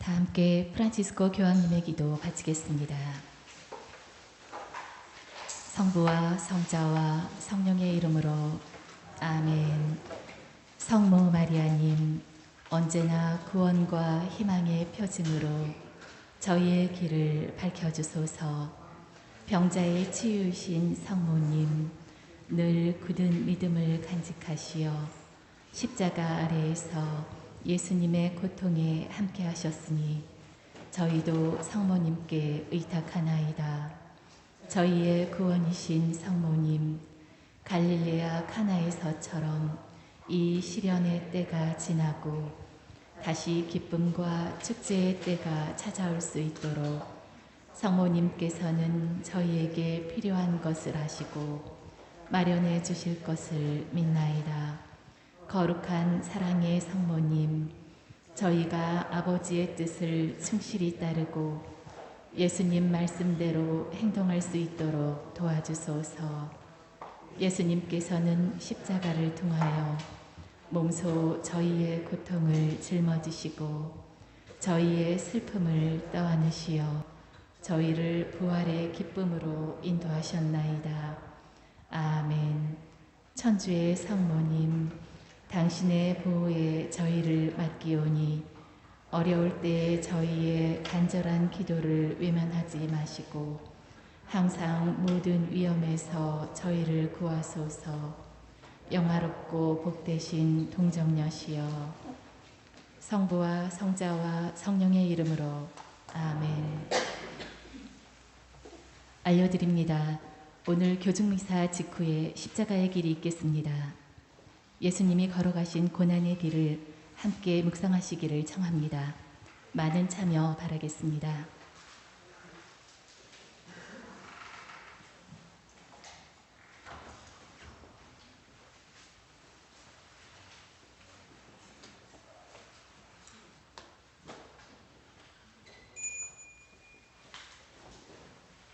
다 함께 프란치스코 교황님의 기도 바치겠습니다. 성부와 성자와 성령의 이름으로 아멘. 성모 마리아님, 언제나 구원과 희망의 표징으로 저희의 길을 밝혀주소서. 병자의 치유이신 성모님, 늘 굳은 믿음을 간직하시어 십자가 아래에서 예수님의 고통에 함께 하셨으니 저희도 성모님께 의탁하나이다. 저희의 구원이신 성모님, 갈릴레아 카나에서처럼 이 시련의 때가 지나고 다시 기쁨과 축제의 때가 찾아올 수 있도록 성모님께서는 저희에게 필요한 것을 아시고 마련해 주실 것을 믿나이다. 거룩한 사랑의 성모님, 저희가 아버지의 뜻을 충실히 따르고 예수님 말씀대로 행동할 수 있도록 도와주소서. 예수님께서는 십자가를 통하여 몸소 저희의 고통을 짊어지시고 저희의 슬픔을 떠안으시어 저희를 부활의 기쁨으로 인도하셨나이다. 아멘. 천주의 성모님, 당신의 보호에 저희를 맡기오니 어려울 때에 저희의 간절한 기도를 외면하지 마시고 항상 모든 위험에서 저희를 구하소서. 영화롭고 복되신 동정녀시여, 성부와 성자와 성령의 이름으로 아멘. 알려드립니다. 오늘 교중미사 직후에 십자가의 길이 있겠습니다. 예수님이 걸어가신 고난의 길을 함께 묵상하시기를 청합니다. 많은 참여 바라겠습니다.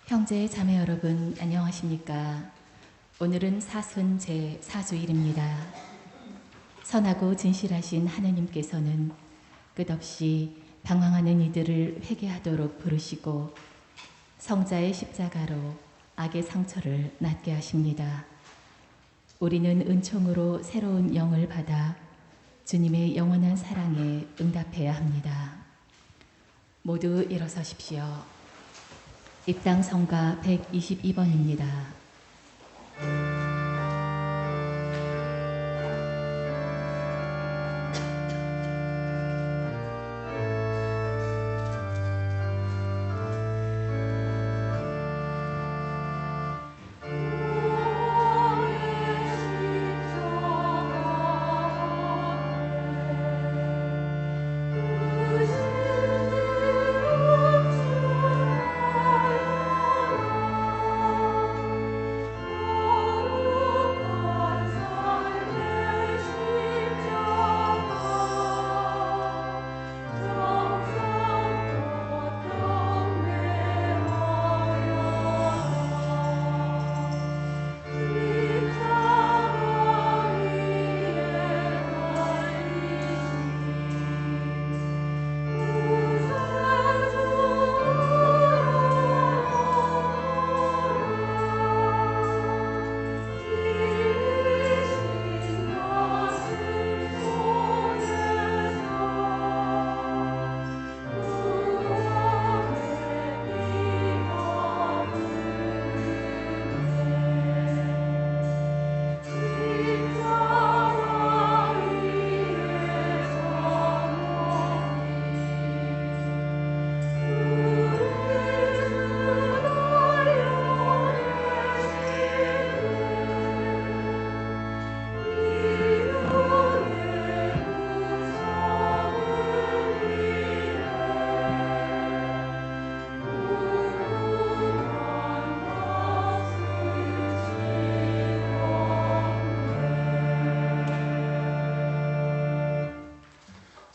형제 자매 여러분, 안녕하십니까? 오늘은 사순 제4주일입니다. 선하고 진실하신 하느님께서는 끝없이 방황하는 이들을 회개하도록 부르시고 성자의 십자가로 악의 상처를 낫게 하십니다. 우리는 은총으로 새로운 영을 받아 주님의 영원한 사랑에 응답해야 합니다. 모두 일어서십시오. 입당 성가 122번입니다.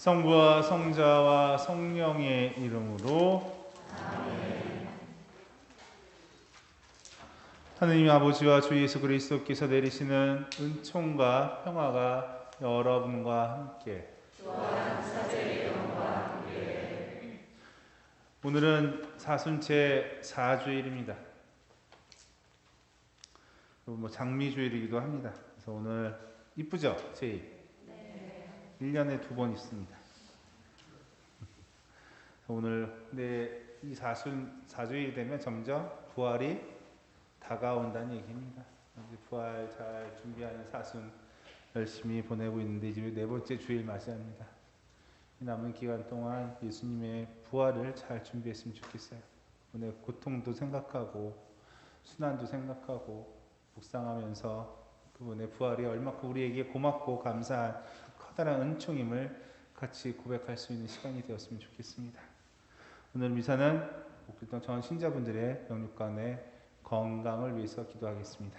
성부와 성자와 성령의 이름으로 아멘. 하느님 아버지와 주 예수 그리스도께서 내리시는 은총과 평화가 여러분과 함께 또한 사제의 영과 함께 오늘은 사순째 4주일입니다. 장미주일이기도 합니다. 그래서 오늘 이쁘죠? 제일 1년에 2번 있습니다. 오늘 이 4주일이 되면 점점 부활이 다가온다는 얘기입니다. 이제 부활 잘 준비하는 사순 열심히 보내고 있는데 이제 4번째 주일 맞이합니다. 남은 기간 동안 예수님의 부활을 잘 준비했으면 좋겠어요. 오늘 고통도 생각하고 순환도 생각하고 묵상하면서 그분의 부활이 얼마큼 우리에게 고맙고 감사한 커다란 은총임을 같이 고백할 수 있는 시간이 되었으면 좋겠습니다. 오늘 미사는 목필동 전 신자분들의 영육간의 건강을 위해서 기도하겠습니다.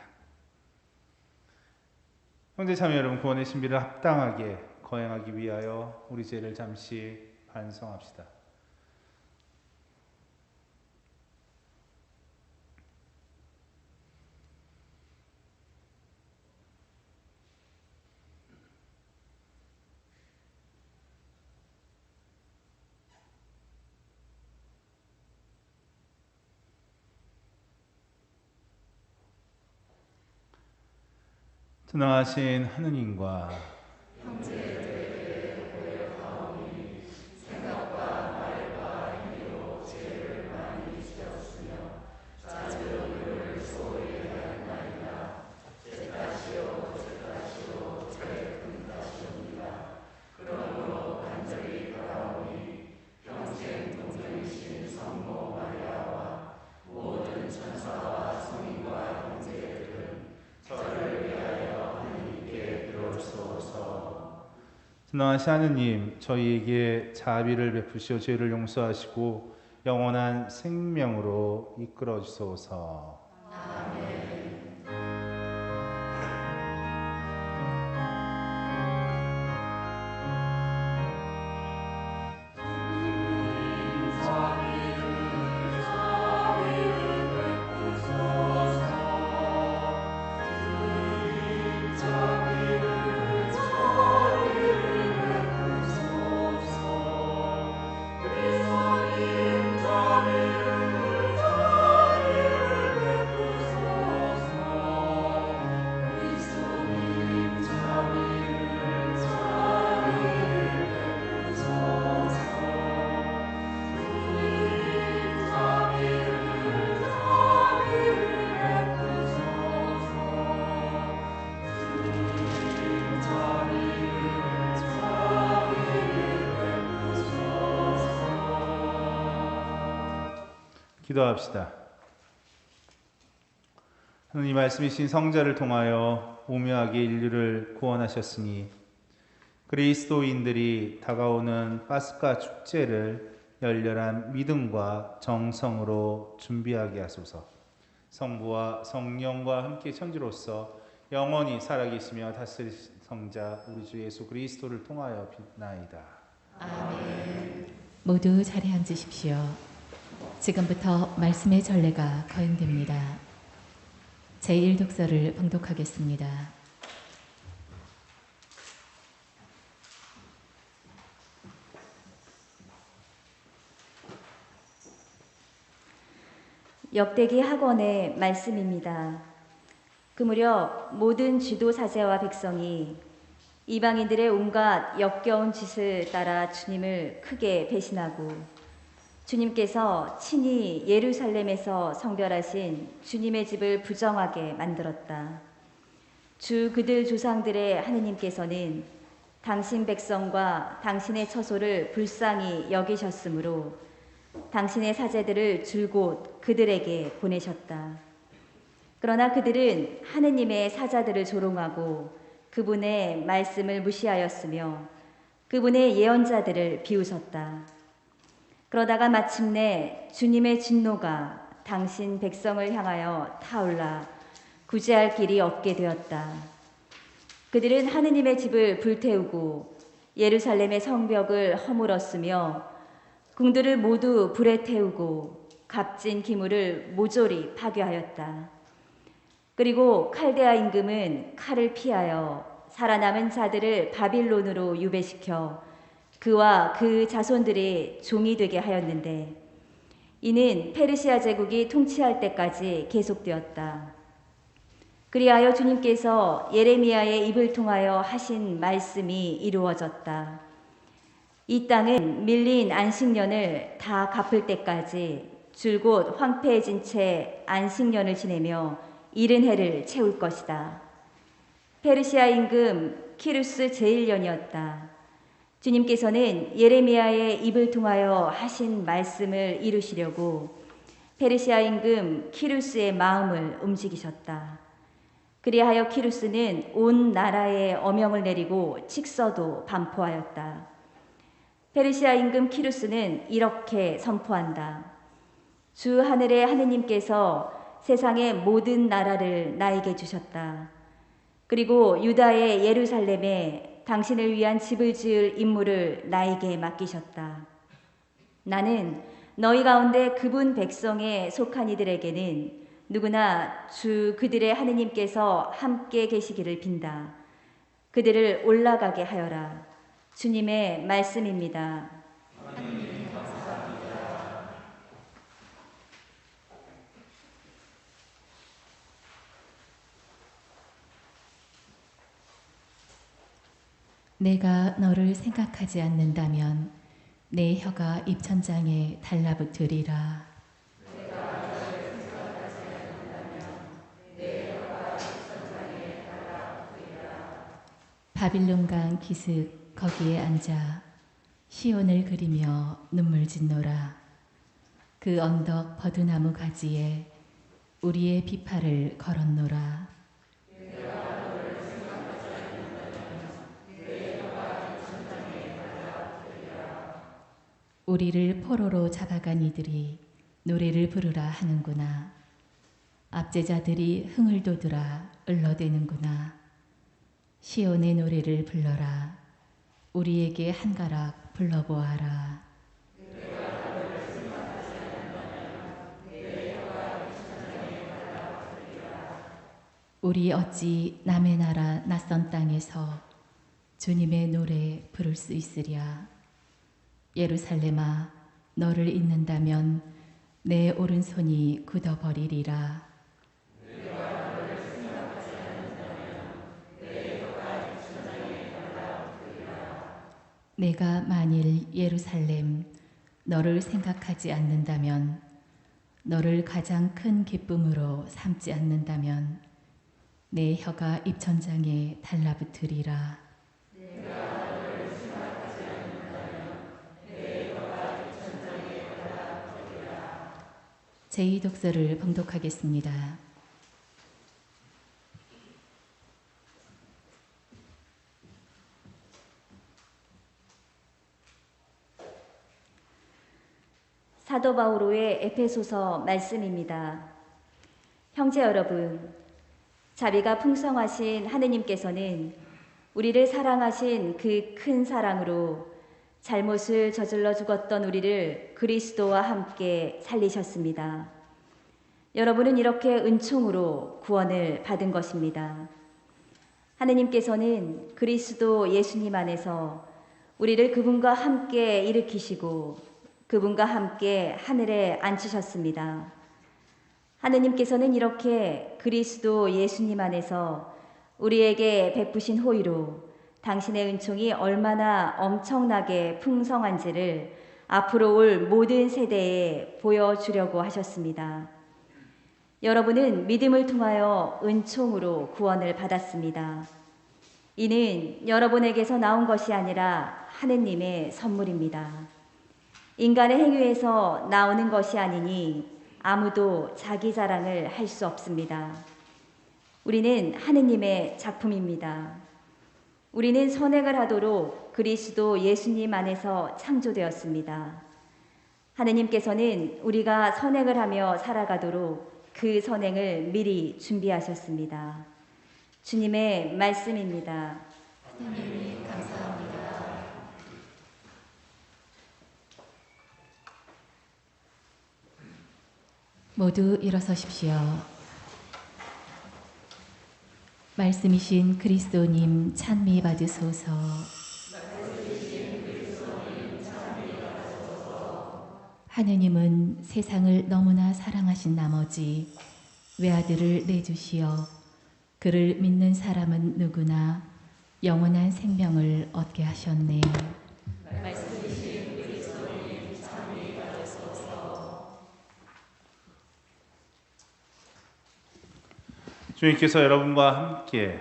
형제 자매 여러분, 구원의 신비를 합당하게 거행하기 위하여 우리 죄를 잠시 반성합시다. 전능하신 하느님과 형제들에게 고백하오니 생각과 말과 행위로 죄를 많이 지었으며 자주를 소홀히 하였나이다. 제 탓이요 제 큰 탓이옵니다. 그러므로 간절히 바라오니 평생 동정이신 성모 마리아와 모든 천사와 성인과 형제들은 저를 위하여 하느님께 빌어주소서. 전능하신 하느님, 저희에게 자비를 베푸시어 죄를 용서하시고 영원한 생명으로 이끌어 주소서. 아멘. 기도합시다. 하느님, 말씀이신 성자를 통하여 오묘하게 인류를 구원하셨으니 그리스도인들이 다가오는 파스카 축제를 열렬한 믿음과 정성으로 준비하게 하소서. 성부와 성령과 함께 천주로서 영원히 살아계시며 다스리신 성자 우리 주 예수 그리스도를 통하여 빛나이다. 아멘. 모두 자리에 앉으십시오. 지금부터 말씀의 전례가 거행됩니다. 제1독서를 봉독하겠습니다. 역대기 학원의 말씀입니다. 그 무렵 모든 지도 사제와 백성이 이방인들의 온갖 역겨운 짓을 따라 주님을 크게 배신하고 주님께서 친히 예루살렘에서 성별하신 주님의 집을 부정하게 만들었다. 주 그들 조상들의 하느님께서는 당신 백성과 당신의 처소를 불쌍히 여기셨으므로 당신의 사제들을 줄곧 그들에게 보내셨다. 그러나 그들은 하느님의 사자들을 조롱하고 그분의 말씀을 무시하였으며 그분의 예언자들을 비웃었다. 그러다가 마침내 주님의 진노가 당신 백성을 향하여 타올라 구제할 길이 없게 되었다. 그들은 하느님의 집을 불태우고 예루살렘의 성벽을 허물었으며 궁들을 모두 불에 태우고 값진 기물을 모조리 파괴하였다. 그리고 칼데아 임금은 칼을 피하여 살아남은 자들을 바빌론으로 유배시켜 그와 그 자손들이 종이 되게 하였는데 이는 페르시아 제국이 통치할 때까지 계속되었다. 그리하여 주님께서 예레미야의 입을 통하여 하신 말씀이 이루어졌다. 이 땅은 밀린 안식년을 다 갚을 때까지 줄곧 황폐해진 채 안식년을 지내며 70해를 채울 것이다. 페르시아 임금 키루스 제1년이었다. 주님께서는 예레미야의 입을 통하여 하신 말씀을 이루시려고 페르시아 임금 키루스의 마음을 움직이셨다. 그리하여 키루스는 온 나라에 어명을 내리고 칙서도 반포하였다. 페르시아 임금 키루스는 이렇게 선포한다. 주 하늘의 하느님께서 세상의 모든 나라를 나에게 주셨다. 그리고 유다의 예루살렘에 당신을 위한 집을 지을 임무를 나에게 맡기셨다. 나는 너희 가운데 그분 백성에 속한 이들에게는 누구나 주 그들의 하느님께서 함께 계시기를 빈다. 그들을 올라가게 하여라. 주님의 말씀입니다. 하나님 감사합니다. 내가 너를 생각하지 않는다면 내 혀가 입천장에 달라붙으리라. 바빌론강 기슭 거기에 앉아 시온을 그리며 눈물 짓노라. 그 언덕 버드나무 가지에 우리의 비파를 걸었노라. 우리를 포로로 잡아간 이들이 노래를 부르라 하는구나. 압제자들이 흥을 돋으라 을러대는구나. 시온의 노래를 불러라. 우리에게 한 가락 불러보아라. 우리 어찌 남의 나라 낯선 땅에서 주님의 노래 부를 수 있으랴. 예루살렘아, 너를 잊는다면 내 오른손이 굳어버리리라. 내가 만일 예루살렘 너를 생각하지 않는다면, 너를 가장 큰 기쁨으로 삼지 않는다면 내 혀가 입천장에 달라붙으리라. 제2독서를 봉독하겠습니다. 사도 바오로의 에페소서 말씀입니다. 형제 여러분, 자비가 풍성하신 하느님께서는 우리를 사랑하신 그 큰 사랑으로 잘못을 저질러 죽었던 우리를 그리스도와 함께 살리셨습니다. 여러분은 이렇게 은총으로 구원을 받은 것입니다. 하느님께서는 그리스도 예수님 안에서 우리를 그분과 함께 일으키시고 그분과 함께 하늘에 앉히셨습니다. 하느님께서는 이렇게 그리스도 예수님 안에서 우리에게 베푸신 호의로 당신의 은총이 얼마나 엄청나게 풍성한지를 앞으로 올 모든 세대에 보여주려고 하셨습니다. 여러분은 믿음을 통하여 은총으로 구원을 받았습니다. 이는 여러분에게서 나온 것이 아니라 하느님의 선물입니다. 인간의 행위에서 나오는 것이 아니니 아무도 자기 자랑을 할 수 없습니다. 우리는 하느님의 작품입니다. 우리는 선행을 하도록 그리스도 예수님 안에서 창조되었습니다. 하느님께서는 우리가 선행을 하며 살아가도록 그 선행을 미리 준비하셨습니다. 주님의 말씀입니다. 하나님 감사합니다. 모두 일어서십시오. 말씀이신 그리스도님 찬미 받으소서. 하느님은 세상을 너무나 사랑하신 나머지 외아들을 내주시어 그를 믿는 사람은 누구나 영원한 생명을 얻게 하셨네. 주님께서 여러분과 함께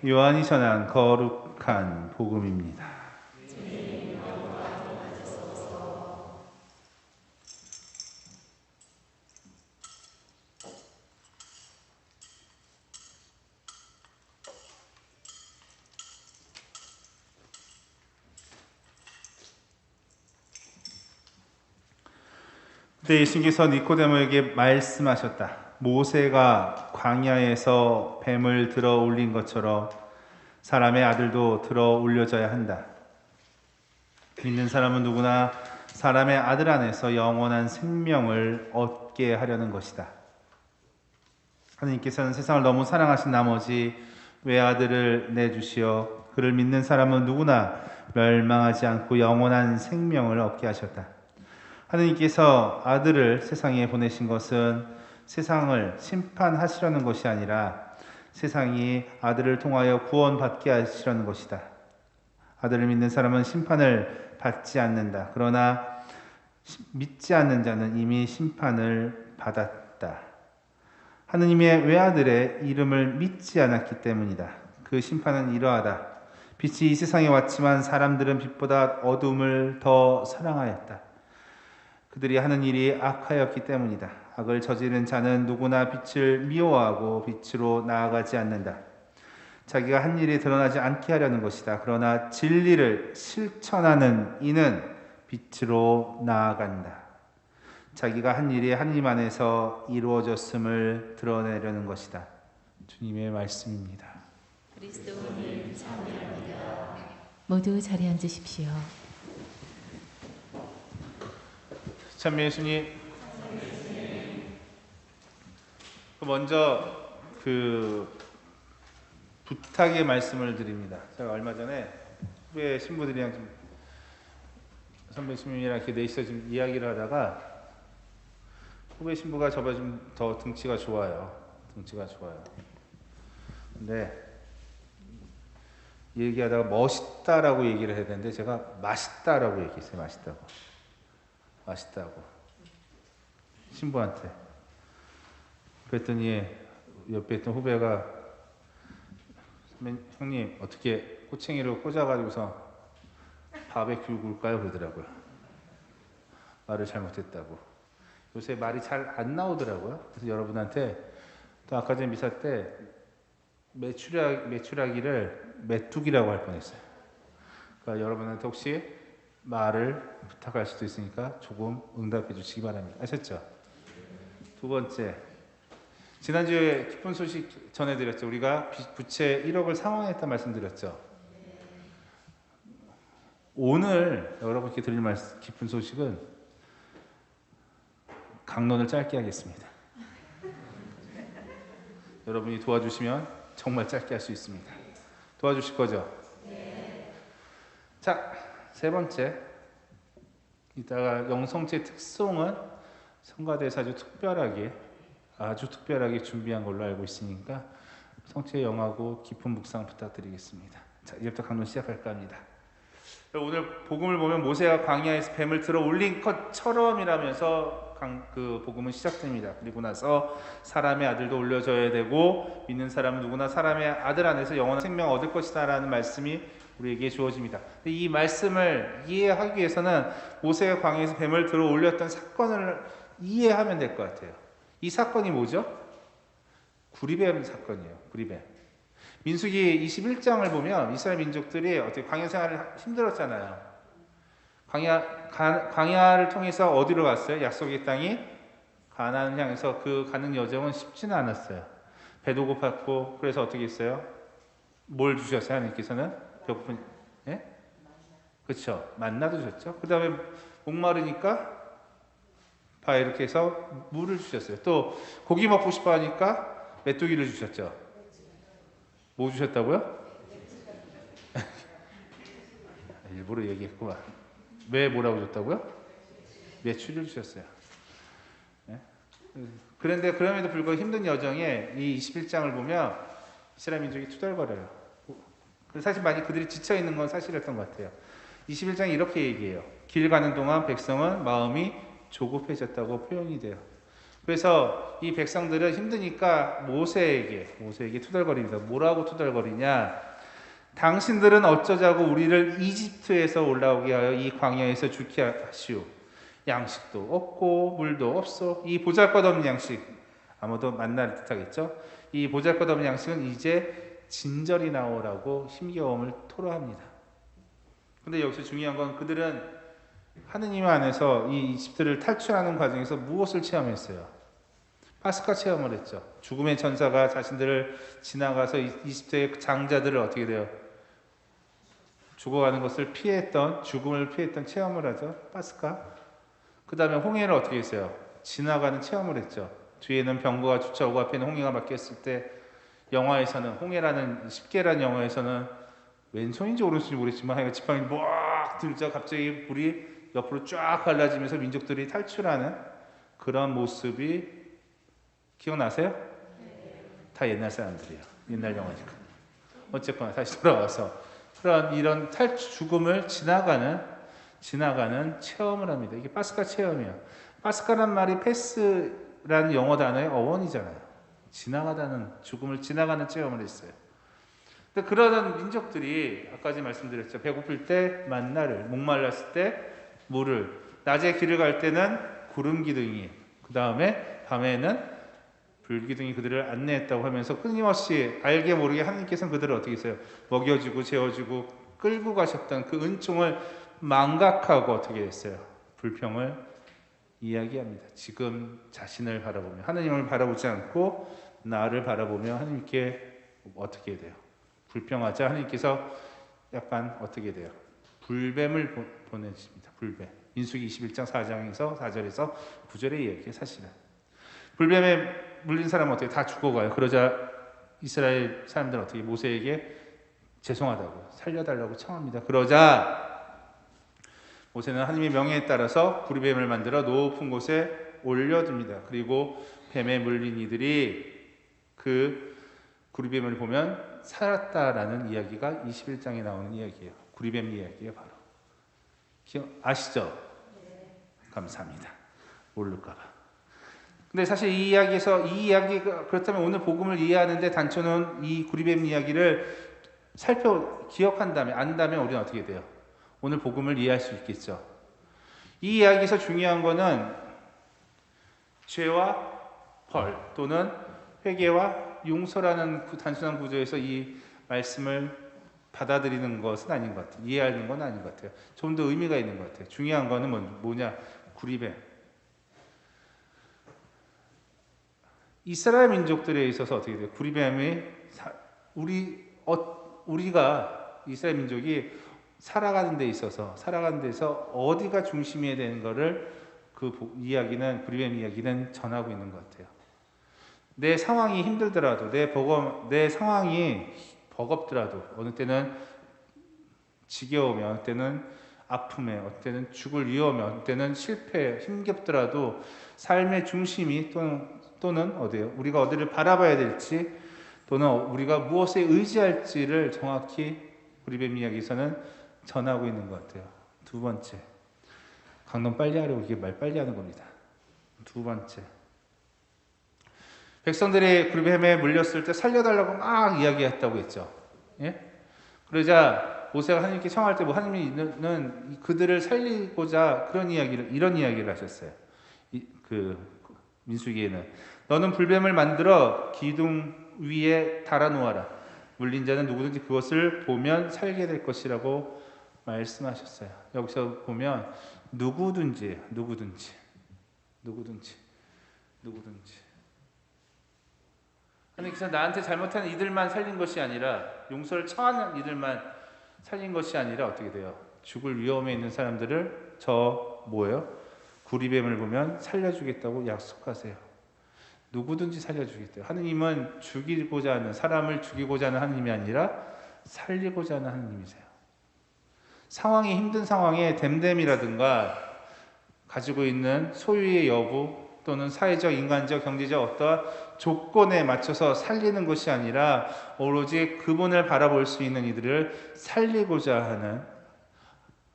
요한이 전한 거룩한 복음입니다. 그때 예수님께서 니코데모에게 말씀하셨다. 모세가 광야에서 뱀을 들어 올린 것처럼 사람의 아들도 들어 올려져야 한다. 믿는 사람은 누구나 사람의 아들 안에서 영원한 생명을 얻게 하려는 것이다. 하나님께서는 세상을 너무 사랑하신 나머지 외아들을 내주시어 그를 믿는 사람은 누구나 멸망하지 않고 영원한 생명을 얻게 하셨다. 하나님께서 아들을 세상에 보내신 것은 세상을 심판하시려는 것이 아니라 세상이 아들을 통하여 구원받게 하시려는 것이다. 아들을 믿는 사람은 심판을 받지 않는다. 그러나 믿지 않는 자는 이미 심판을 받았다. 하느님의 외아들의 이름을 믿지 않았기 때문이다. 그 심판은 이러하다. 빛이 이 세상에 왔지만 사람들은 빛보다 어둠을 더 사랑하였다. 그들이 하는 일이 악하였기 때문이다. 악을 저지른 자는 누구나 빛을 미워하고 빛으로 나아가지 않는다. 자기가 한 일이 드러나지 않게 하려는 것이다. 그러나 진리를 실천하는 이는 빛으로 나아간다. 자기가 한 일이 하나님 안에서 이루어졌음을 드러내려는 것이다. 주님의 말씀입니다. 그리스도님 찬양합니다. 모두 자리에 앉으십시오. 참 예수님, 먼저 부탁의 말씀을 드립니다. 제가 얼마 전에 후배 신부들이랑 좀 선배 신부님이랑 이렇게 넷이서 좀 이야기를 하다가 후배 신부가 저보다 좀 더 등치가 좋아요. 근데 얘기하다가 멋있다라고 얘기를 해야 되는데 제가 맛있다라고 얘기했어요. 맛있다고 신부한테. 그랬더니 옆에 있던 후배가 형님 어떻게 꼬챙이로 꽂아가지고서 바베큐 굴까요? 그러더라고요. 말을 잘못했다고. 요새 말이 잘 안 나오더라고요. 그래서 여러분한테 또 아까 전에 미사 때 메추라기를 메뚜기라고 할 뻔했어요. 그러니까 여러분한테 혹시 말을 부탁할 수도 있으니까 조금 응답해 주시기 바랍니다. 아셨죠? 두 번째, 지난주에 기쁜 소식 전해드렸죠. 우리가 부채 1억을 상환했다 말씀드렸죠. 오늘 여러분께 드릴 기쁜 소식은 강론을 짧게 하겠습니다. 여러분이 도와주시면 정말 짧게 할 수 있습니다. 도와주실 거죠? 네. 자, 세 번째, 이따가 영성체 특송은 성가대에서 아주 특별하게 준비한 걸로 알고 있으니까 성체 영하고 깊은 묵상 부탁드리겠습니다. 자, 이제부터 강론 시작할까 합니다. 오늘 복음을 보면 모세가 광야에서 뱀을 들어 올린 것처럼이라면서 그 복음은 시작됩니다. 그리고 나서 사람의 아들도 올려져야 되고 믿는 사람은 누구나 사람의 아들 안에서 영원한 생명을 얻을 것이다 라는 말씀이 우리에게 주어집니다. 이 말씀을 이해하기 위해서는 모세가 광야에서 뱀을 들어 올렸던 사건을 이해하면 될 것 같아요. 이 사건이 뭐죠? 구리뱀 사건이에요. 구리뱀. 민수기 21장을 보면 이스라엘 민족들이 어떻게 광야 생활을 힘들었잖아요. 광야를 통해서 어디로 갔어요? 약속의 땅이 가나안을 향해서 그 가는 여정은 쉽지는 않았어요. 배도 고팠고 그래서 어떻게 했어요? 뭘 주셨어요? 하나님께서는 배고픈 예? 그렇죠. 만나도 줬죠. 그 다음에 목마르니까 봐 이렇게 해서 물을 주셨어요. 또 고기 먹고 싶어 하니까 메뚜기를 주셨죠. 뭐 주셨다고요? 일부러 얘기했구만. 왜 뭐라고 줬다고요? 매출을 주셨어요. 네? 그런데 그럼에도 불구하고 힘든 여정에 이 21장을 보면 이스라엘 민족이 투덜거려요. 사실 많이 그들이 지쳐 있는 건 사실이었던 것 같아요. 21장이 이렇게 얘기해요. 길 가는 동안 백성은 마음이 조급해졌다고 표현이 돼요. 그래서 이 백성들은 힘드니까 모세에게 투덜거립니다. 뭐라고 투덜거리냐? 당신들은 어쩌자고 우리를 이집트에서 올라오게 하여 이 광야에서 죽게 하시오. 양식도 없고 물도 없어. 이 보잘것없는 양식, 아무도 만날 듯하겠죠. 이 보잘것없는 양식은 이제 진절이 나오라고 힘겨움을 토로합니다. 근데 여기서 중요한 건 그들은 하느님 안에서 이 이집트를 탈출하는 과정에서 무엇을 체험했어요? 파스카 체험을 했죠. 죽음의 천사가 자신들을 지나가서 이집트의 장자들을 어떻게 돼요? 죽어가는 것을 피했던, 죽음을 피했던 체험을 하죠. 파스카. 그 다음에 홍해를 어떻게 했어요? 지나가는 체험을 했죠. 뒤에는 병거가 쫓아오고 앞에는 홍해가 막혔을 때, 영화에서는 홍해라는 10개라는 영화에서는 왼손인지 오른손인지 모르겠지만 하여간 지팡이 막 들자 갑자기 불이 옆으로 쫙 갈라지면서 민족들이 탈출하는 그런 모습이 기억나세요? 다 옛날 사람들이에요. 옛날 영화니까. 어쨌거나 다시 돌아와서 이런 죽음을 지나가는 체험을 합니다. 이게 파스카 체험이에요. 파스카란 말이 패스라는 영어 단어의 어원이잖아요. 죽음을 지나가는 체험을 했어요. 근데 그러던 민족들이 아까 말씀드렸죠. 배고플 때 만나를, 목말랐을 때 물을, 낮에 길을 갈 때는 구름 기둥이, 그 다음에 밤에는 불기둥이 그들을 안내했다고 하면서 끊임없이 알게 모르게 하나님께서는 그들을 어떻게 했어요? 먹여주고 재워주고 끌고 가셨던 그 은총을 망각하고 어떻게 했어요? 불평을 이야기합니다. 지금 자신을 바라보며 하나님을 바라보지 않고 나를 바라보며 하나님께 어떻게 돼요? 불평하자 하나님께서 약간 어떻게 돼요? 불뱀을 보내십니다. 불뱀. 민수기 21장 4장에서 4절에서 9절의 이야기예요. 사실은 불뱀에 물린 사람은 어떻게 다 죽어가요. 그러자 이스라엘 사람들은 어떻게 모세에게 죄송하다고 살려달라고 청합니다. 그러자 모세는 하나님의 명예에 따라서 구리뱀을 만들어 높은 곳에 올려둡니다. 그리고 뱀에 물린 이들이 그 구리뱀을 보면 살았다라는 이야기가 21장에 나오는 이야기예요. 구리뱀 이야기예요. 바로 아시죠? 감사합니다. 모를까봐. 근데 사실 이 이야기가 그렇다면 오늘 복음을 이해하는데 단초는 이 구리뱀 이야기를 기억한다면, 안다면 우리는 어떻게 돼요? 오늘 복음을 이해할 수 있겠죠. 이 이야기에서 중요한 거는 죄와 벌 또는 회개와 용서라는 단순한 구조에서 이 말씀을 받아들이는 것은 아닌 것 같아요. 이해하는 건 아닌 것 같아요. 좀 더 의미가 있는 것 같아요. 중요한 거는 뭐냐? 구리뱀. 이스라엘 민족들에 있어서 어떻게 돼요? 구리뱀이 우리가 이스라엘 민족이 살아가는 데서 어디가 중심이 되는 거를 이야기는 구리뱀 이야기는 전하고 있는 것 같아요. 내 상황이 힘들더라도 내 상황이 버겁더라도 어느 때는 지겨우며 어느 때는 아픔에 어느 때는 죽을 위험에 어느 때는 실패에 힘겹더라도 삶의 중심이 또는 어디예요? 우리가 어디를 바라봐야 될지 또는 우리가 무엇에 의지할지를 정확히 구리뱀 이야기에서는 전하고 있는 것 같아요. 두 번째, 강론 빨리 하려고 이게 말 빨리 하는 겁니다. 두 번째, 백성들이 구리뱀에 물렸을 때 살려달라고 막 이야기했다고 했죠. 예? 그러자 모세가 하나님께 청할 때 하나님은 그들을 살리고자 이런 이야기를 하셨어요. 민수기에는 너는 불뱀을 만들어 기둥 위에 달아놓아라. 물린 자는 누구든지 그것을 보면 살게 될 것이라고 말씀하셨어요. 여기서 보면 누구든지 하나님께서 나한테 잘못한 이들만 살린 것이 아니라 용서를 청하는 이들만 살린 것이 아니라 어떻게 돼요? 죽을 위험에 있는 사람들을 구리뱀을 보면 살려주겠다고 약속하세요. 누구든지 살려주겠대요. 하느님은 사람을 죽이고자 하는 하느님이 아니라 살리고자 하는 하느님이세요. 상황이 힘든 상황에 됨됨이라든가 가지고 있는 소유의 여부 또는 사회적, 인간적, 경제적 어떠한 조건에 맞춰서 살리는 것이 아니라 오로지 그분을 바라볼 수 있는 이들을 살리고자 하는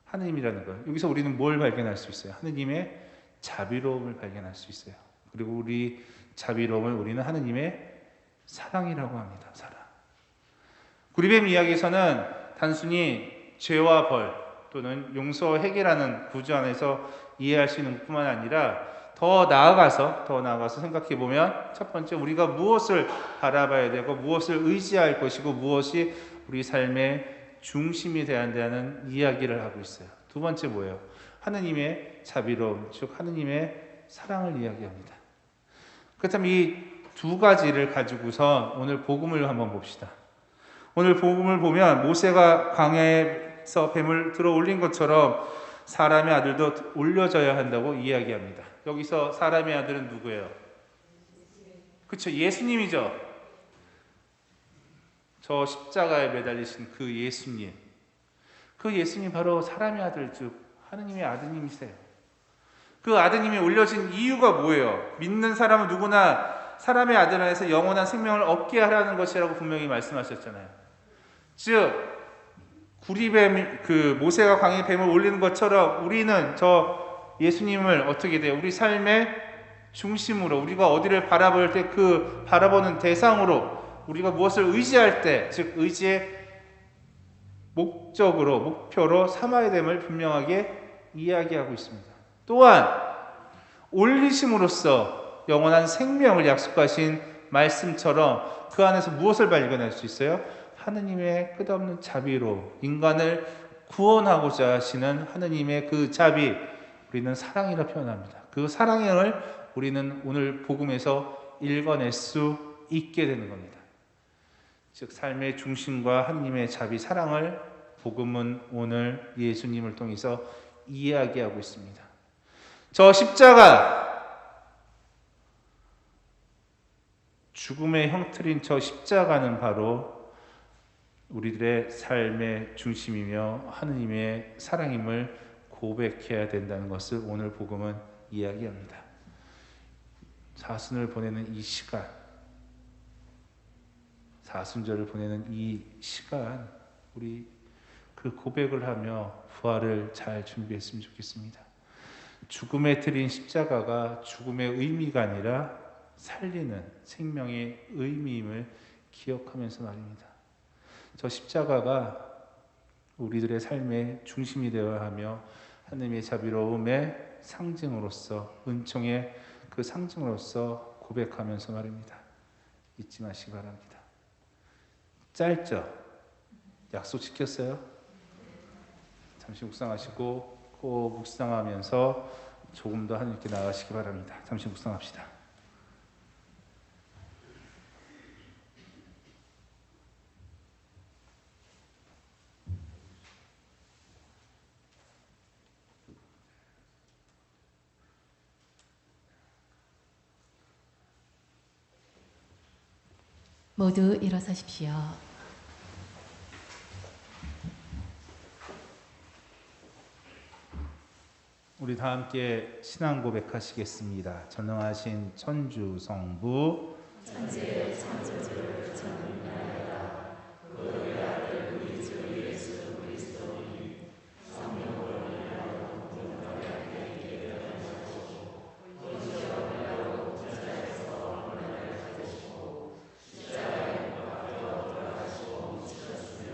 하느님이라는 것. 여기서 우리는 뭘 발견할 수 있어요? 하느님의 자비로움을 발견할 수 있어요. 그리고 우리 자비로움을 우리는 하느님의 사랑이라고 합니다. 사랑. 구리뱀 이야기에서는 단순히 죄와 벌 또는 용서 해결하는 구조 안에서 이해할 수 있는 것뿐만 아니라 더 나아가서 생각해 보면 첫 번째 우리가 무엇을 바라봐야 되고 무엇을 의지할 것이고 무엇이 우리 삶의 중심이 되어야 한다는 이야기를 하고 있어요. 두 번째 뭐예요? 하느님의 자비로움, 즉 하느님의 사랑을 이야기합니다. 그렇다면 이 두 가지를 가지고서 오늘 복음을 한번 봅시다. 오늘 복음을 보면 모세가 광야에서 뱀을 들어 올린 것처럼 사람의 아들도 올려져야 한다고 이야기합니다. 여기서 사람의 아들은 누구예요? 그렇죠, 예수님이죠. 저 십자가에 매달리신 그 예수님. 그 예수님 바로 사람의 아들, 즉 하느님의 아드님이세요. 그 아드님이 올려진 이유가 뭐예요? 믿는 사람은 누구나 사람의 아들 안에서 영원한 생명을 얻게 하라는 것이라고 분명히 말씀하셨잖아요. 즉 구리뱀, 모세가 광야에 뱀을 올리는 것처럼 우리는 저 예수님을 어떻게 돼요? 우리 삶의 중심으로, 우리가 어디를 바라볼 때 그 바라보는 대상으로, 우리가 무엇을 의지할 때, 즉 의지의 목표로 삼아야 됨을 분명하게 이야기하고 있습니다. 또한 올리심으로써 영원한 생명을 약속하신 말씀처럼 그 안에서 무엇을 발견할 수 있어요? 하느님의 끝없는 자비로 인간을 구원하고자 하시는 하느님의 그 자비, 우리는 사랑이라 표현합니다. 그 사랑을 우리는 오늘 복음에서 읽어낼 수 있게 되는 겁니다. 즉 삶의 중심과 하느님의 자비, 사랑을 복음은 오늘 예수님을 통해서 이야기하고 있습니다. 저 십자가, 죽음의 형틀인 저 십자가는 바로 우리들의 삶의 중심이며 하느님의 사랑임을 고백해야 된다는 것을 오늘 복음은 이야기합니다. 사순을 보내는 이 시간, 사순절을 보내는 이 시간, 우리 그 고백을 하며 부활을 잘 준비했으면 좋겠습니다. 죽음의 틀인 십자가가 죽음의 의미가 아니라 살리는 생명의 의미임을 기억하면서 말입니다. 저 십자가가 우리들의 삶의 중심이 되어야 하며 하느님의 자비로움의 상징으로서, 은총의 그 상징으로서 고백하면서 말입니다. 잊지 마시기 바랍니다. 짧죠? 약속 지켰어요? 잠시 묵상하시고 꼭 묵상하면서 조금 더 하느님께 나아가시기 바랍니다. 잠시 묵상합시다. 모두 일어서십시오. 우리 다 함께 신앙 고백하시겠습니다. 전능하신 천주 성부 천지의 창조주를 전능하여라. 그의 아들 우리 주 예수 그리스도니 성령으로 인하여 분노하게 있게 하시고 본시험으로 천사에서 하늘을 받으시고 십자가에 못 박혀 돌아가시고 묻히셨으며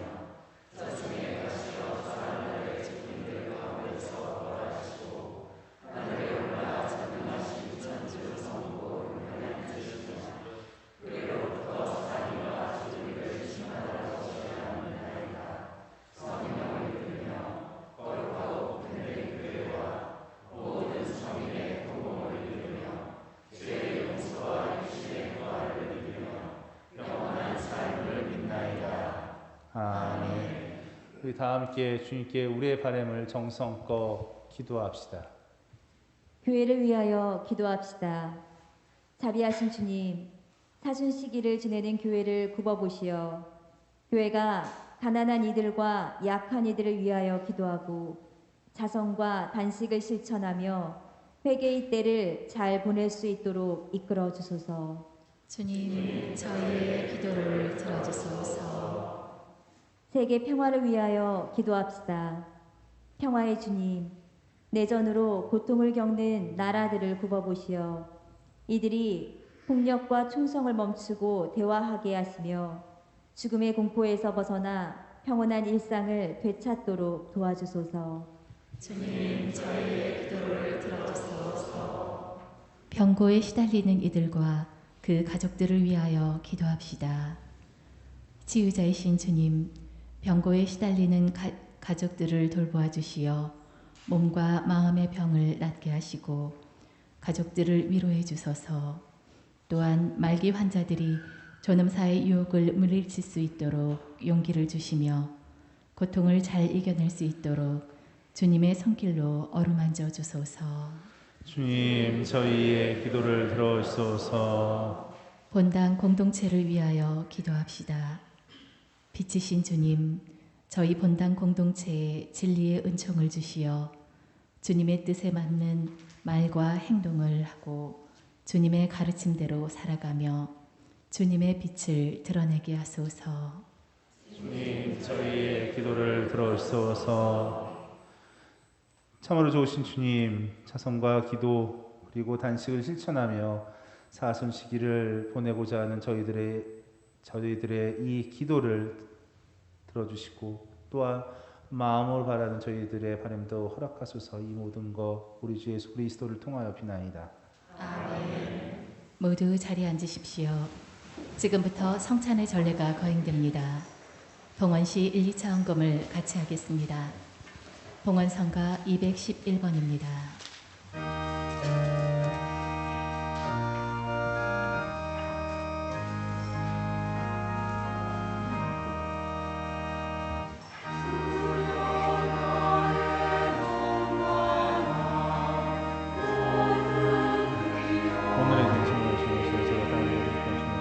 저승에 가시어 사람들의 죽음들 가운데서 부활하시고 하늘에 올라 전능하신 천주 성부 영원한 주시며 그리로부터 사리와 주를 심하다고 전하는나이다. 성령을 믿으며 거룩하고 분된 교회와 모든 성인의 공동을 믿으며 죄의 용서와 육신의 부활을 믿으며 영원한 삶을 믿나이다. 아멘. 우리 다 함께 주님께 우리의 바람을 정성껏 기도합시다. 교회를 위하여 기도합시다. 자비하신 주님, 사순 시기를 지내는 교회를 굽어보시어 교회가 가난한 이들과 약한 이들을 위하여 기도하고 자성과 단식을 실천하며 회개의 때를 잘 보낼 수 있도록 이끌어 주소서. 주님, 저희의 기도를 들어주소서. 세계 평화를 위하여 기도합시다. 평화의 주님, 내전으로 고통을 겪는 나라들을 굽어보시어 이들이 폭력과 충성을 멈추고 대화하게 하시며 죽음의 공포에서 벗어나 평온한 일상을 되찾도록 도와주소서. 주님, 저희의 기도를 들어주소서. 병고에 시달리는 이들과 그 가족들을 위하여 기도합시다. 치유자이신 주님, 병고에 시달리는 가족들을 돌보아 주시어 몸과 마음의 병을 낫게 하시고 가족들을 위로해 주소서. 또한 말기 환자들이 존엄사의 유혹을 물리칠 수 있도록 용기를 주시며 고통을 잘 이겨낼 수 있도록 주님의 손길로 어루만져 주소서. 주님, 저희의 기도를 들어주소서. 본당 공동체를 위하여 기도합시다. 빛이신 주님, 저희 본당 공동체에 진리의 은총을 주시어 주님의 뜻에 맞는 말과 행동을 하고 주님의 가르침대로 살아가며 주님의 빛을 드러내게 하소서. 주님, 저희의 기도를 들어주소서. 참으로 좋으신 주님, 자성과 기도 그리고 단식을 실천하며 사순 시기를 보내고자 하는 저희들의 이 기도를 들어주시고 또한 마음을 바라는 저희들의 바람도 허락하소서. 이 모든 것 우리 주 예수 그리스도를 통하여 비나이다. 아멘. 모두 자리에 앉으십시오. 지금부터 성찬의 전례가 거행됩니다. 봉헌시 1, 2차 헌금을 같이 하겠습니다. 봉헌성가 211번입니다. 오늘의 정신을 주시옵소서. 제가 다른 모든 것을 주시옵소서.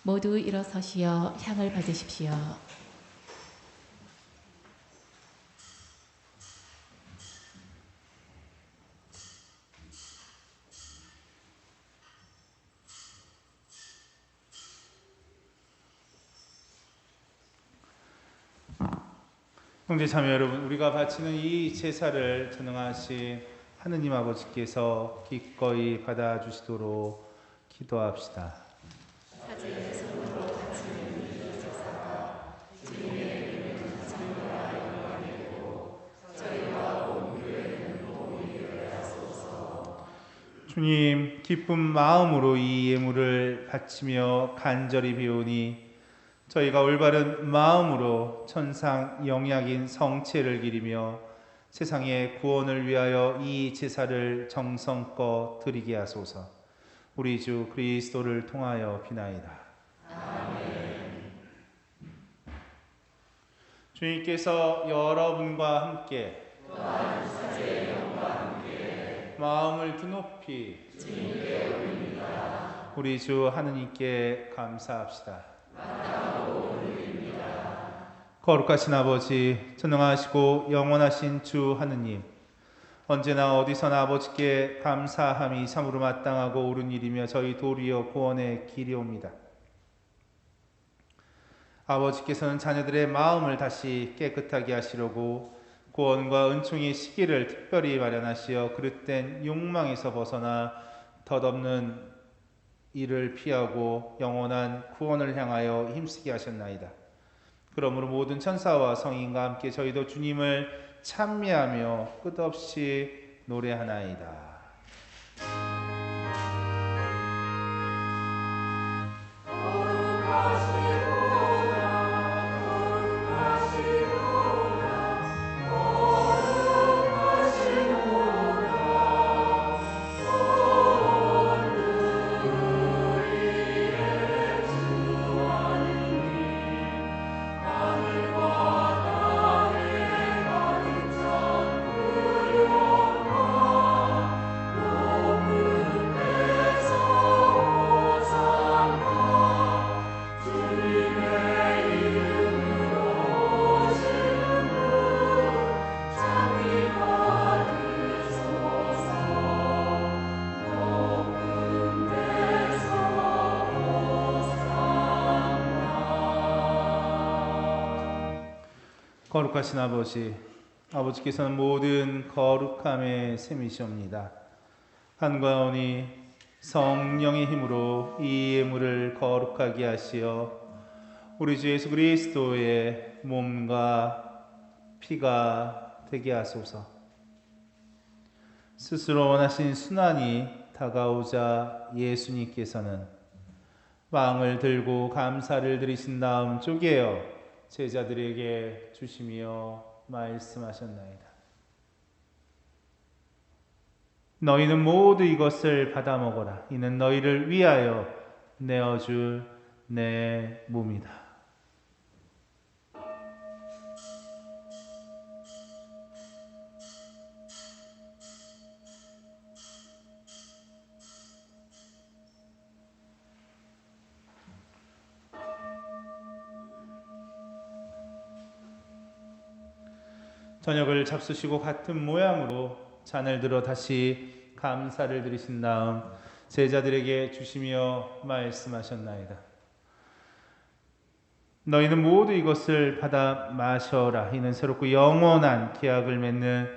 모두 일어서시어 향을 받으십시오. 형제 자매 여러분, 우리가 바치는 이 제사를 전능하신 하느님 아버지께서 기꺼이 받아주시도록 기도합시다. 사제의 손으로 바치는 이 제사가 주님의 이름을 전하여 주님, 기쁜 마음으로 이 예물을 바치며 간절히 비오니 저희가 올바른 마음으로 천상 영약인 성체를 기리며 세상의 구원을 위하여 이 제사를 정성껏 드리게 하소서. 우리 주 그리스도를 통하여 비나이다. 아멘. 주님께서 여러분과 함께 마음을 드높이 주님께 올립니다. 우리 주 하느님께 감사합시다. 마땅하고 올립니다. 거룩하신 아버지, 전능하시고 영원하신 주 하느님, 언제나 어디서나 아버지께 감사함이 참으로 마땅하고 옳은 일이며 저희 도리어 구원의 길이옵니다. 아버지께서는 자녀들의 마음을 다시 깨끗하게 하시려고 구원과 은총의 시기를 특별히 마련하시어 그릇된 욕망에서 벗어나 덧없는 일을 피하고 영원한 구원을 향하여 힘쓰게 하셨나이다. 그러므로 모든 천사와 성인과 함께 저희도 주님을 찬미하며 끝없이 노래하나이다. 거룩하신 아버지, 아버지께서는 모든 거룩함의 셈이시옵니다. 한가운이 성령의 힘으로 이 예물을 거룩하게 하시어 우리 주 예수 그리스도의 몸과 피가 되게 하소서. 스스로 원하신 순환이 다가오자 예수님께서는 빵을 들고 감사를 드리신 다음 쪼개어 제자들에게 주시며 말씀하셨나이다. 너희는 모두 이것을 받아 먹어라. 이는 너희를 위하여 내어줄 내 몸이다. 저녁을 잡수시고 같은 모양으로 잔을 들어 다시 감사를 드리신 다음 제자들에게 주시며 말씀하셨나이다. 너희는 모두 이것을 받아 마셔라. 이는 새롭고 영원한 계약을 맺는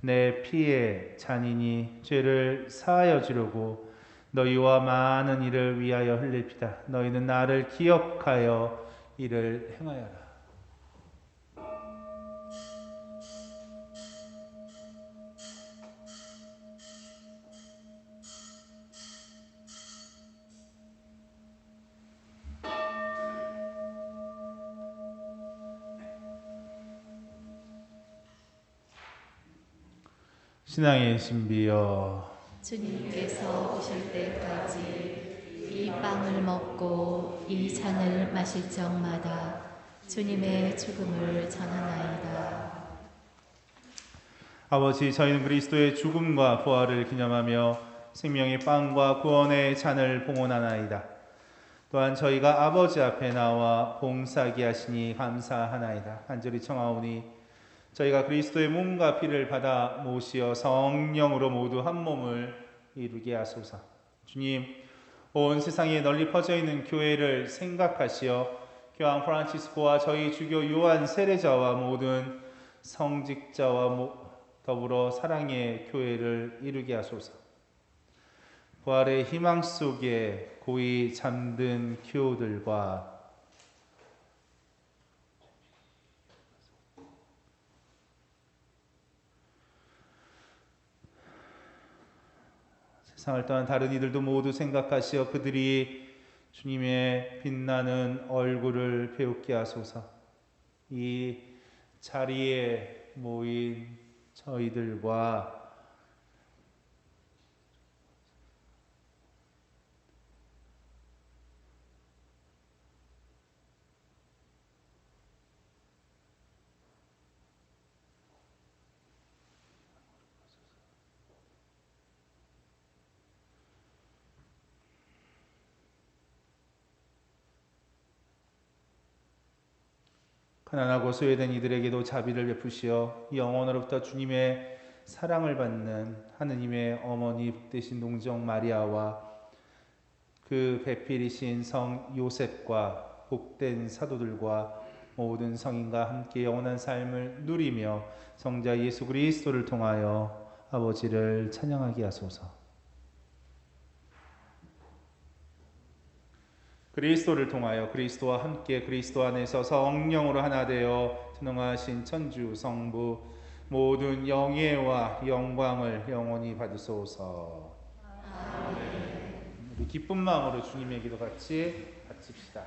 내 피의 잔이니 죄를 사하여 주려고 너희와 많은 이를 위하여 흘릴 피다. 너희는 나를 기억하여 이를 행하여라. 신앙의 신비여, 주님께서 오실 때까지 이 빵을 먹고 이 잔을 마실 적마다 주님의 죽음을 전하나이다. 아버지, 저희는 그리스도의 죽음과 부활을 기념하며 생명의 빵과 구원의 잔을 봉헌하나이다. 또한 저희가 아버지 앞에 나와 봉사하게 하시니 감사하나이다. 간절히 청하오니 저희가 그리스도의 몸과 피를 받아 모시어 성령으로 모두 한 몸을 이루게 하소서. 주님, 온 세상에 널리 퍼져 있는 교회를 생각하시어 교황 프란치스코와 저희 주교 요한 세례자와 모든 성직자와 더불어 사랑의 교회를 이루게 하소서. 부활의 희망 속에 고이 잠든 기호들과 세상을 떠난 다른 이들도 모두 생각하시어 그들이 주님의 빛나는 얼굴을 배우게 하소서. 이 자리에 모인 저희들과 가난하고 소외된 이들에게도 자비를 베푸시어 영원으로부터 주님의 사랑을 받는 하느님의 어머니 복되신 농정 마리아와 그 배필이신 성 요셉과 복된 사도들과 모든 성인과 함께 영원한 삶을 누리며 성자 예수 그리스도를 통하여 아버지를 찬양하게 하소서. 그리스도를 통하여 그리스도와 함께 그리스도 안에서 성령으로 하나 되어 전능하신 천주 성부 모든 영예와 영광을 영원히 받으소서. 아멘. 우리 기쁜 마음으로 주님의 기도 같이 바칩시다.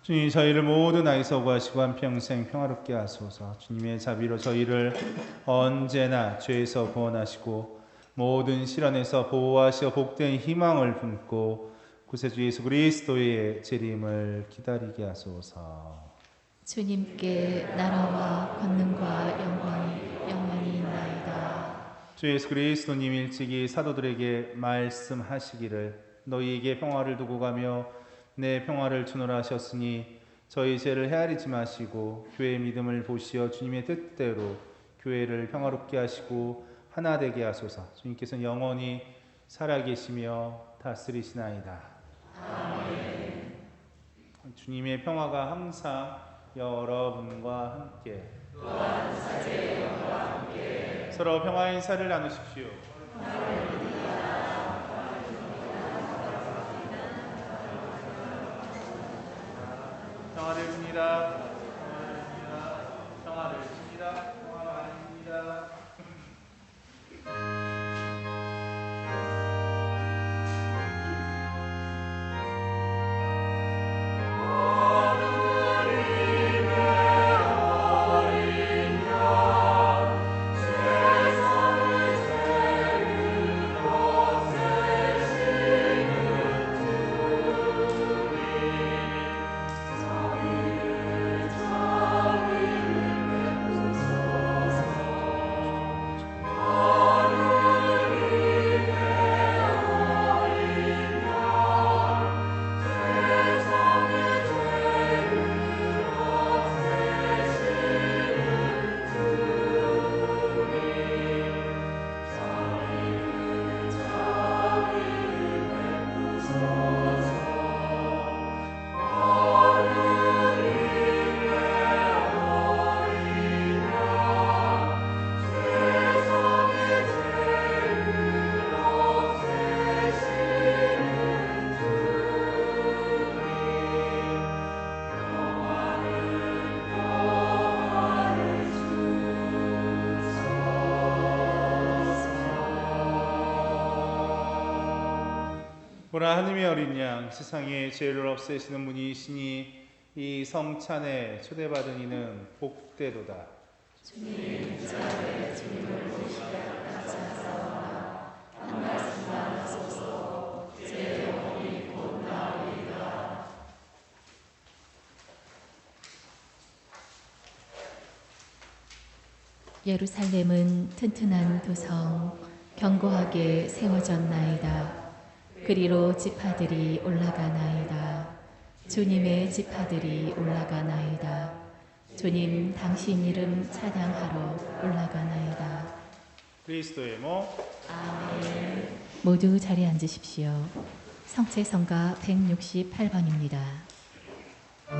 주님 저희를 모든 악에서 구하시고 한평생 평화롭게 하소서. 주님의 자비로 저희를 언제나 죄에서 구원하시고 모든 시련에서 보호하시어 복된 희망을 품고 구세주 예수 그리스도의 재림을 기다리게 하소서. 주님께 나라와 권능과 영광이 영원히 있나이다. 주 예수 그리스도님 일찍이 사도들에게 말씀하시기를 너희에게 평화를 두고 가며 내 평화를 주노라 하셨으니 저희 죄를 헤아리지 마시고 교회의 믿음을 보시어 주님의 뜻대로 교회를 평화롭게 하시고 하나 되게 하소서. 주님께서는 영원히 살아계시며 다스리시나이다. 아멘. 주님의 평화가 항상 여러분과 함께 또한 사제와 함께 서로 평화의 인사를 나누십시오. 평화를 줍니다. 평화를 줍니다. 평화를 줍니다. 보라 하느님의 어린 양 세상에 죄를 없애시는 분이시니 이 성찬에 초대받은 이는 복되도다. 예루살렘은 튼튼한 도성 견고하게 세워졌나이다. 그리로 지파들이 올라가나이다. 주님의 지파들이 올라가나이다. 주님 당신 이름 찬양하러 올라가나이다. 그리스도의 목. 모두 자리에 앉으십시오. 성체성가 168번입니다. 주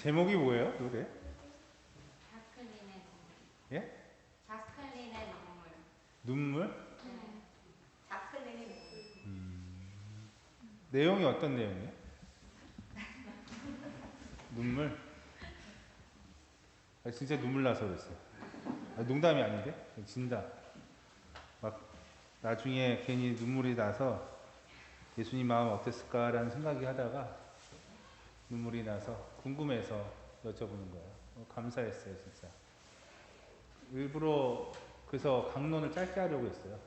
제목이 뭐예요, 노래? 자클린의 눈물. 예? 자클린의 눈물? 눈물. 네. 자클린의 눈물. 내용이 어떤 내용이에요? 눈물? 아, 진짜 눈물 나서 그랬어요. 아, 농담이 아닌데? 진다. 막 나중에 괜히 눈물이 나서 예수님 마음 어땠을까라는 생각이 하다가 눈물이 나서 궁금해서 여쭤보는 거예요. 감사했어요, 진짜. 일부러 그래서 강론을 짧게 하려고 했어요.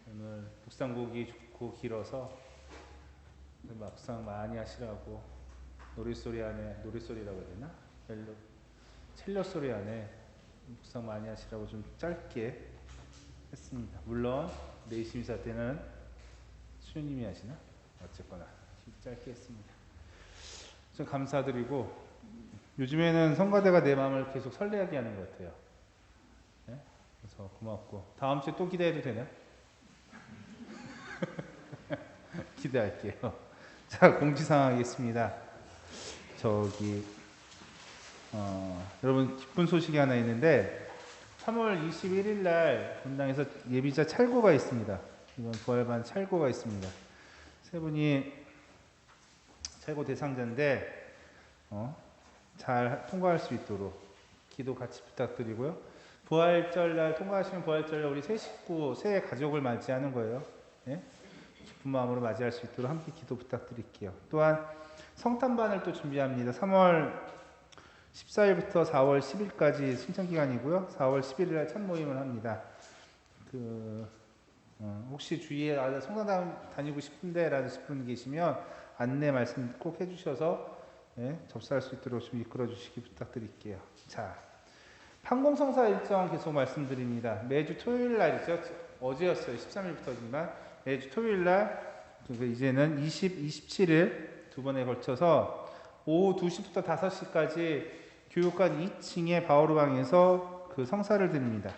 오늘 묵상곡이 좋고 길어서 막상 많이 하시라고 노랫소리 안에 노랫소리라고 해야 되나? 첼로 소리 안에 묵상 많이 하시라고 좀 짧게 했습니다. 물론 내심사 때는 수녀님이 하시나? 어쨌거나 짧게 했습니다. 좀 감사드리고 요즘에는 성가대가 내 마음을 계속 설레하게 하는 것 같아요. 네? 그래서 고맙고 다음 주에 또 기대해도 되나요? 기대할게요. 자, 공지사항 하겠습니다. 여러분 기쁜 소식이 하나 있는데 3월 21일 날 본당에서 예비자 찰고가 있습니다. 이번 부활반 찰고가 있습니다. 세 분이 찰고 대상자인데 잘 통과할 수 있도록 기도 같이 부탁드리고요. 부활절 날 통과하시면 부활절 날 우리 새 식구, 새 가족을 맞이하는 거예요. 네? 기쁜 마음으로 맞이할 수 있도록 함께 기도 부탁드릴게요. 또한 성탄반을 또 준비합니다. 3월 14일부터 4월 10일까지 신청기간이고요. 4월 11일 날 참모임을 합니다. 혹시 주위에 성탄 다니고 싶은데 라는 분 계시면 안내 말씀 꼭 해주셔서 접수할 수 있도록 좀 이끌어 주시기 부탁드릴게요. 자, 판공성사 일정 계속 말씀드립니다. 매주 토요일 날이죠. 어제였어요. 13일부터지만 매주 토요일 날 이제는 27일 두 번에 걸쳐서 오후 2시부터 5시까지 교육관 2층의 바오르방에서 그 성사를 드립니다.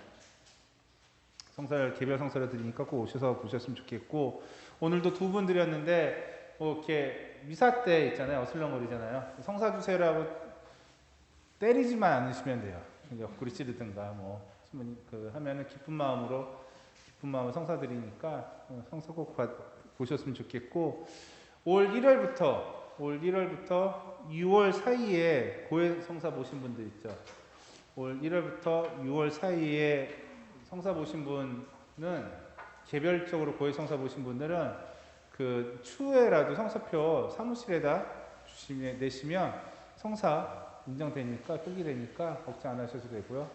개별 성사를 드리니까 꼭 오셔서 보셨으면 좋겠고, 오늘도 두 분 드렸는데 이렇게 미사 때 있잖아요. 어슬렁거리잖아요. 성사 주세요라고 때리지만 않으시면 돼요. 옆구리 찌르든가 하면은 기쁜 마음으로 성사 드리니까 성사 꼭 보셨으면 좋겠고, 올 1월부터 6월 사이에 고해 성사 보신 분들 있죠. 올 1월부터 6월 사이에 성사 보신 분은 개별적으로 고해 성사 보신 분들은 그 추후에라도 성사표 사무실에다 내시면 성사 인정되니까 표기되니까 걱정 안 하셔도 되고요.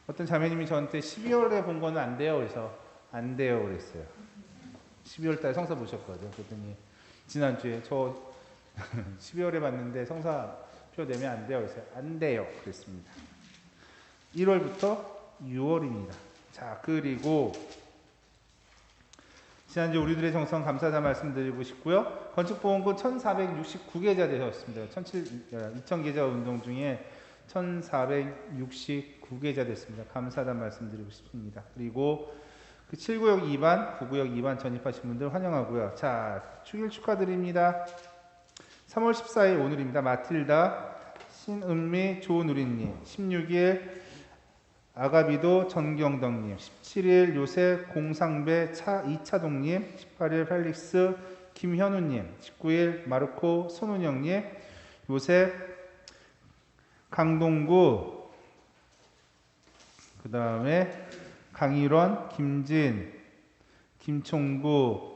어떤 자매님이 저한테 12월에 본 거는 안 돼요. 그래서 안 돼요 그랬어요. 12월 달에 성사 보셨거든요. 그랬더니 지난주에 저 12월에 봤는데 성사표 내면 안 돼요. 그래서 안 돼요 그랬습니다. 1월부터 6월입니다. 자, 그리고 지난주 우리들의 정성 감사자 말씀드리고 싶고요. 건축보험금 1469계좌 되셨습니다. 2000계좌 운동 중에 1469계좌 됐습니다. 감사자 말씀드리고 싶습니다. 그리고 그 7구역 2반, 9구역 2반 전입하신 분들 환영하고요. 자, 축일 축하드립니다. 3월 14일 오늘입니다. 마틸다, 신은미, 조누리님, 16일 아가비도 전경덕님, 17일 요셉 공상배 이차동님, 18일 펠릭스 김현우님, 19일 마르코 손은영님, 요셉 강동구, 그 다음에 강일원, 김진, 김총구,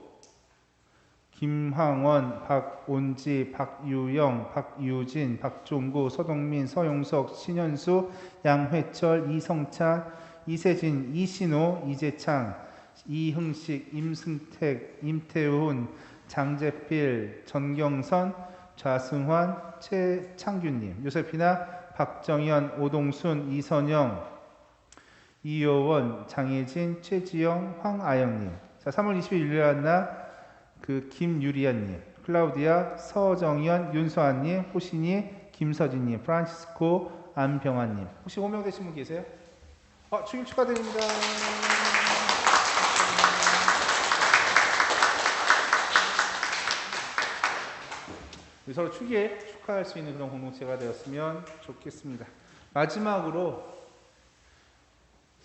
김황원, 박온지, 박유영, 박유진, 박종구, 서동민, 서용석, 신현수, 양회철, 이성찬, 이세진, 이신호, 이재창, 이흥식, 임승택, 임태훈, 장재필, 전경선, 좌승환, 최창규님, 요세피나, 박정현, 오동순, 이선영, 이효원, 장혜진, 최지영, 황아영님. 자, 3월 20일 일요일 날 김유리아님, 클라우디아, 서정현, 윤서아님, 호신이, 김서진님, 프란시스코, 안병환님. 혹시 호명되신 분 계세요? 축일 축하드립니다. 우리 서로 축일 축하할 수 있는 그런 공동체가 되었으면 좋겠습니다. 마지막으로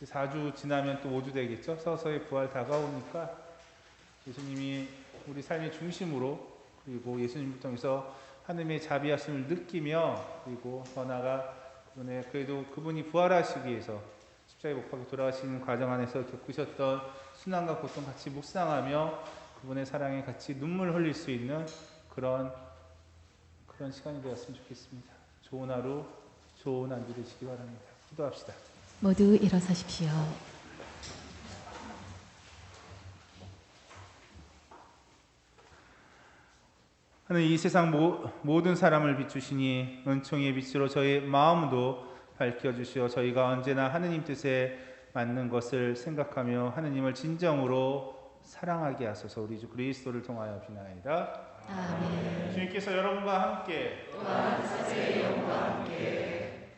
4주 지나면 또 5주 되겠죠. 서서히 부활 다가오니까 예수님이 우리 삶의 중심으로, 그리고 예수님을 통해서 하나님의 자비하심을 느끼며, 그리고 더 나아가 그래도 그분이 부활하시기 위해서 십자가에 못 박혀 돌아가시는 과정 안에서 겪으셨던 순환과 고통 같이 묵상하며 그분의 사랑에 같이 눈물 흘릴 수 있는 그런 시간이 되었으면 좋겠습니다. 좋은 하루, 좋은 안주 되시기 바랍니다. 기도합시다. 모두 일어서십시오. 하나님, 이 세상 모든 사람을 비추시니 은총의 빛으로 저희 마음도 밝혀주시어 저희가 언제나 하느님 뜻에 맞는 것을 생각하며 하느님을 진정으로 사랑하게 하소서. 우리 주 그리스도를 통하여 비나이다. 아멘. 주님께서 여러분과 함께 또한 사제의 영과 함께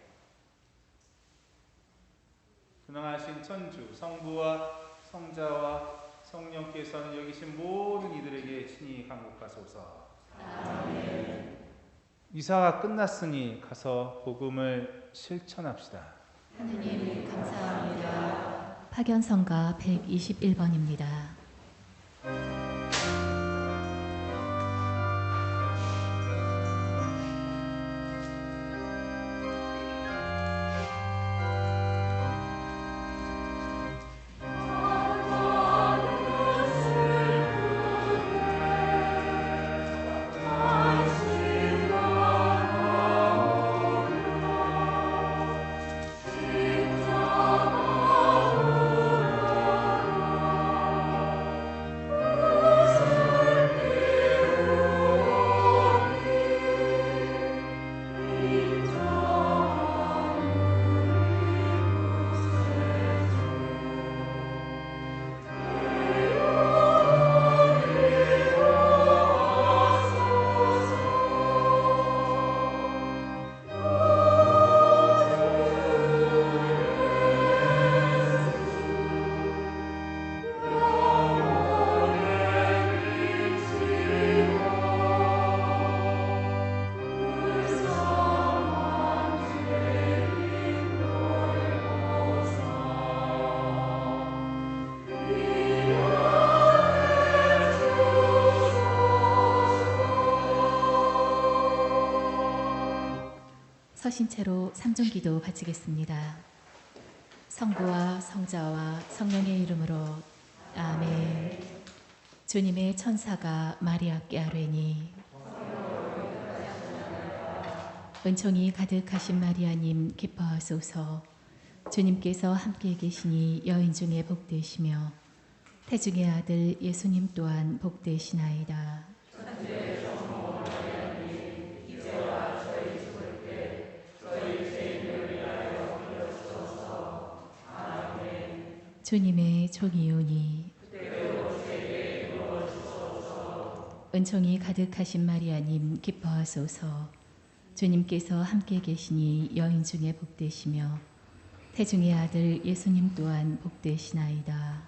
분왕하신 천주 성부와 성자와 성령께서는 여기 계신 모든 이들에게 친히 강국하소서. 아멘. 이사가 끝났으니 가서 복음을 실천합시다. 하느님 감사합니다. 파견성가 121번입니다. 서신 채로 삼중기도 바치겠습니다. 성부와 성자와 성령의 이름으로 아멘. 주님의 천사가 마리아께 아뢰니 은총이 가득하신 마리아님 기뻐하소서. 주님께서 함께 계시니 여인 중에 복되시며 태중의 아들 예수님 또한 복되시나이다. 주님의 종이오니 은총이 가득하신 마리아님 기뻐하소서. 주님께서 함께 계시니 여인 중에 복되시며 태중의 아들 예수님 또한 복되시나이다.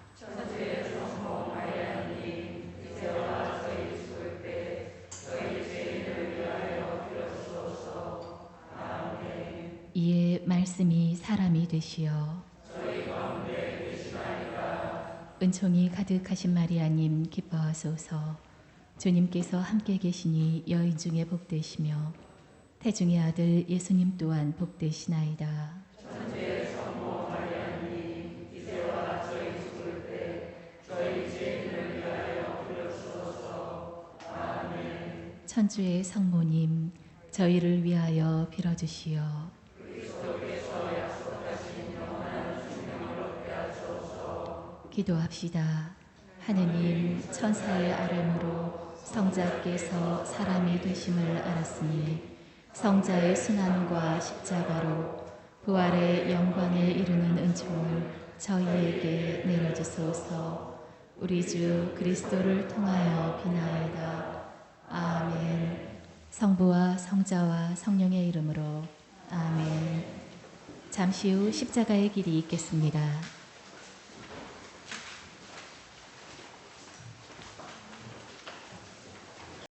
이에 말씀이 사람이 되시어 은총이 가득하신 마리아님 기뻐하소서. 주님께서 함께 계시니 여인 중에 복되시며 태중의 아들 예수님 또한 복되시나이다. 천주의 성모님, 저희를 위하여 빌어주시오. 기도합시다. 하느님, 천사의 아뢰므로 성자께서 사람이 되심을 알았으니 성자의 순환과 십자가로 부활의 영광에 이르는 은총을 저희에게 내려주소서. 우리 주 그리스도를 통하여 비나이다. 아멘. 성부와 성자와 성령의 이름으로 아멘. 잠시 후 십자가의 길이 있겠습니다.